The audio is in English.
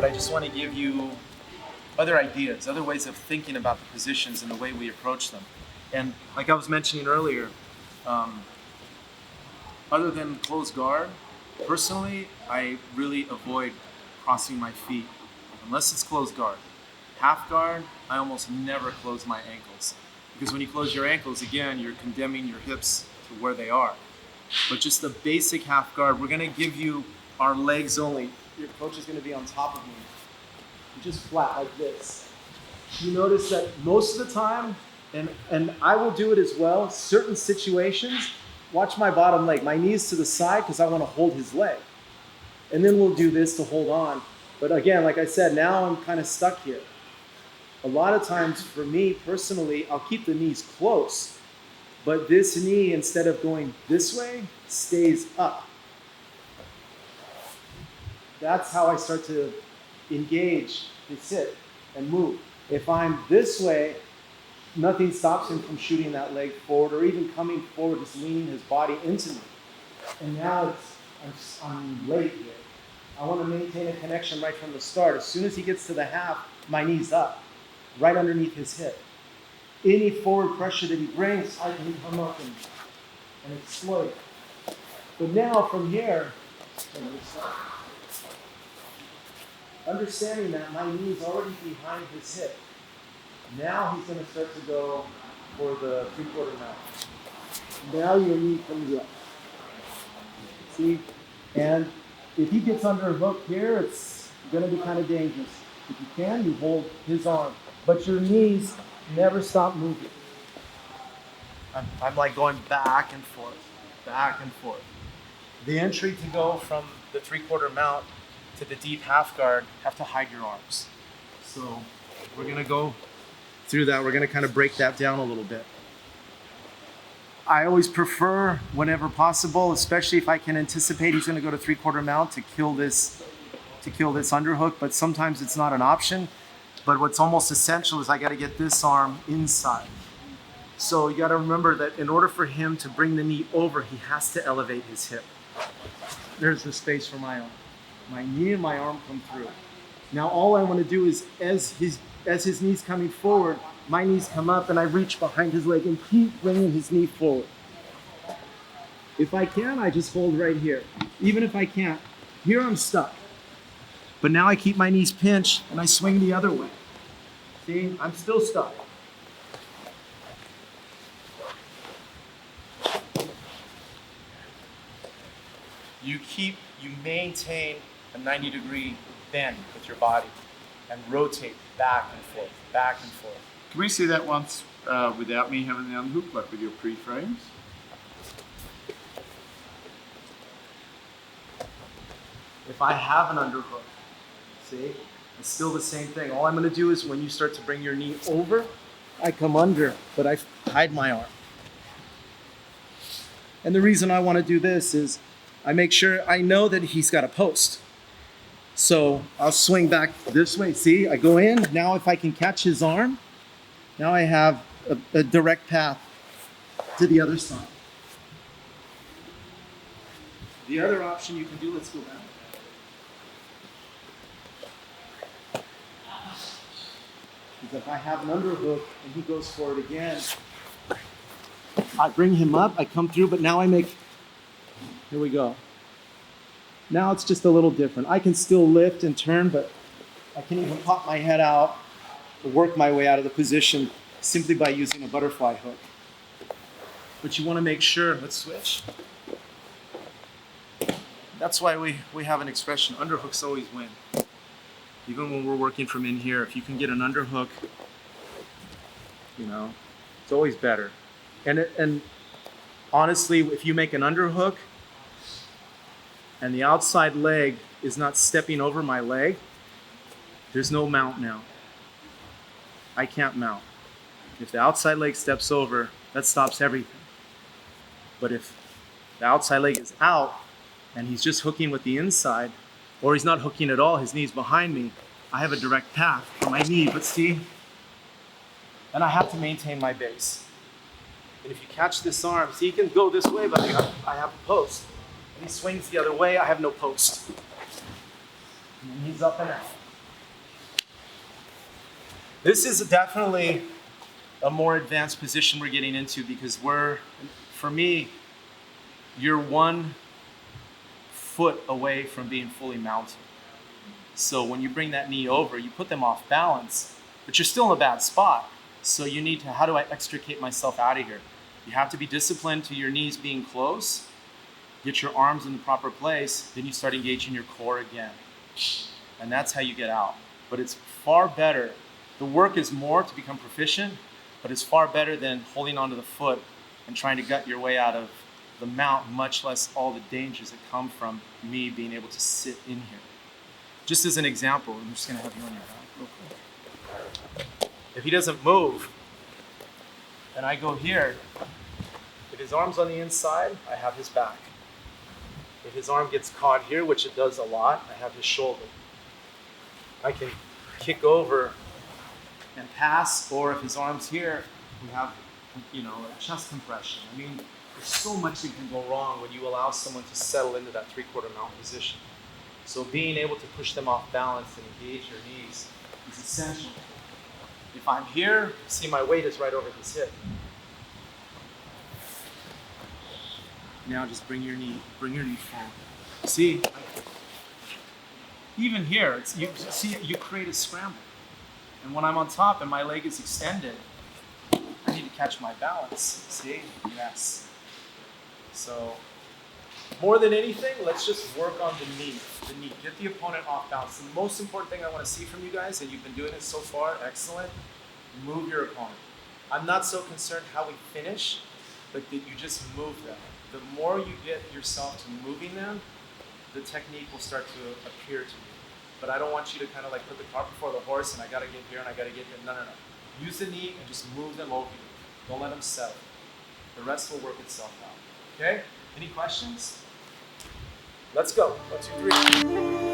but I just want to give you other ideas, other ways of thinking about the positions and the way we approach them. And like I was mentioning earlier, other than closed guard, personally, I really avoid crossing my feet unless it's closed guard. Half guard, I almost never close my ankles, because when you close your ankles, again, you're condemning your hips to where they are. But just the basic half guard, we're gonna give you our legs only. Your coach is gonna be on top of me, just flat like this. You notice that most of the time, and I will do it as well, certain situations, watch my bottom leg, my knees to the side because I want to hold his leg. And then we'll do this to hold on. But again, like I said, now I'm kind of stuck here. A lot of times for me personally, I'll keep the knees close, but this knee, instead of going this way, stays up. That's how I start to engage his hip and move. If I'm this way, nothing stops him from shooting that leg forward or even coming forward, just leaning his body into me. And now I'm late here. I want to maintain a connection right from the start. As soon as he gets to the half, my knee's up, right underneath his hip. Any forward pressure that he brings, I can come up and exploit. But now from here, understanding that my knee's already behind his hip. Now he's going to start to go for the 3/4 mount. Now your knee comes up. See? And if he gets under a hook here, it's going to be kind of dangerous. If you can, you hold his arm. But your knees never stop moving. I'm like going back and forth, back and forth. The entry to go from the 3/4 mount to the deep half guard, have to hide your arms. So we're going to go through that. We're going to kind of break that down a little bit. I always prefer, whenever possible, especially if I can anticipate he's going to go to 3/4 mount, to kill this underhook, but sometimes it's not an option. But what's almost essential is I got to get this arm inside. So you got to remember that in order for him to bring the knee over, he has to elevate his hip. There's the space for my arm. My knee and my arm come through. Now all I want to do is, as his knee's coming forward, my knees come up and I reach behind his leg and keep bringing his knee forward. If I can, I just hold right here. Even if I can't, here I'm stuck. But now I keep my knees pinched and I swing the other way. See, I'm still stuck. You maintain a 90-degree bend with your body and rotate back and forth, back and forth. Can we see that once without me having the unhook, like with your pre-frames? If I have an underhook, see, it's still the same thing. All I'm going to do is when you start to bring your knee over, I come under, but I hide my arm. And the reason I want to do this is I make sure I know that he's got a post. So I'll swing back this way. See, I go in. Now if I can catch his arm, now I have a direct path to the other side. The other option you can do, let's go back. Is if I have an underhook and he goes for it again, I bring him up, I come through, but now I make, here we go. Now it's just a little different. I can still lift and turn, but I can even pop my head out or work my way out of the position simply by using a butterfly hook. But you want to make sure, let's switch. That's why we have an expression, underhooks always win. Even when we're working from in here, if you can get an underhook, you know, it's always better. And honestly, if you make an underhook and the outside leg is not stepping over my leg, there's no mount now. I can't mount. If the outside leg steps over, that stops everything. But if the outside leg is out and he's just hooking with the inside, or he's not hooking at all, his knee's behind me, I have a direct path for my knee, but see? And I have to maintain my base. And if you catch this arm, see, he can go this way, but I have a post. And he swings the other way, I have no post. And he's up and out. This is definitely a more advanced position we're getting into because for me, you're 1 foot away from being fully mounted. So when you bring that knee over, you put them off balance, but you're still in a bad spot. So you need to, how do I extricate myself out of here? You have to be disciplined to your knees being close, get your arms in the proper place, then you start engaging your core again. And that's how you get out. But it's far better. The work is more to become proficient, but it's far better than holding onto the foot and trying to gut your way out of the mount, much less all the dangers that come from me being able to sit in here. Just as an example, I'm just going to have you on your back real quick. If he doesn't move, and I go here, if his arm's on the inside, I have his back. If his arm gets caught here, which it does a lot, I have his shoulder. I can kick over and pass, or if his arm's here, we have, a chest compression. I mean, there's so much that can go wrong when you allow someone to settle into that 3/4 mount position. So being able to push them off balance and engage your knees is essential. If I'm here, see my weight is right over his hip. Now just bring your knee forward. See, even here, you create a scramble. And when I'm on top and my leg is extended, I need to catch my balance. See? Yes. So, more than anything, let's just work on the knee. Get the opponent off balance. The most important thing I want to see from you guys, and you've been doing it so far, excellent, move your opponent. I'm not so concerned how we finish, but that you just move them. The more you get yourself to moving them, the technique will start to appear to you. But I don't want you to kind of like put the cart before the horse and I gotta get here and I gotta get here. No. Use the knee and just move them over you. Don't let them settle. The rest will work itself out. Okay? Any questions? Let's go. 1, 2, 3.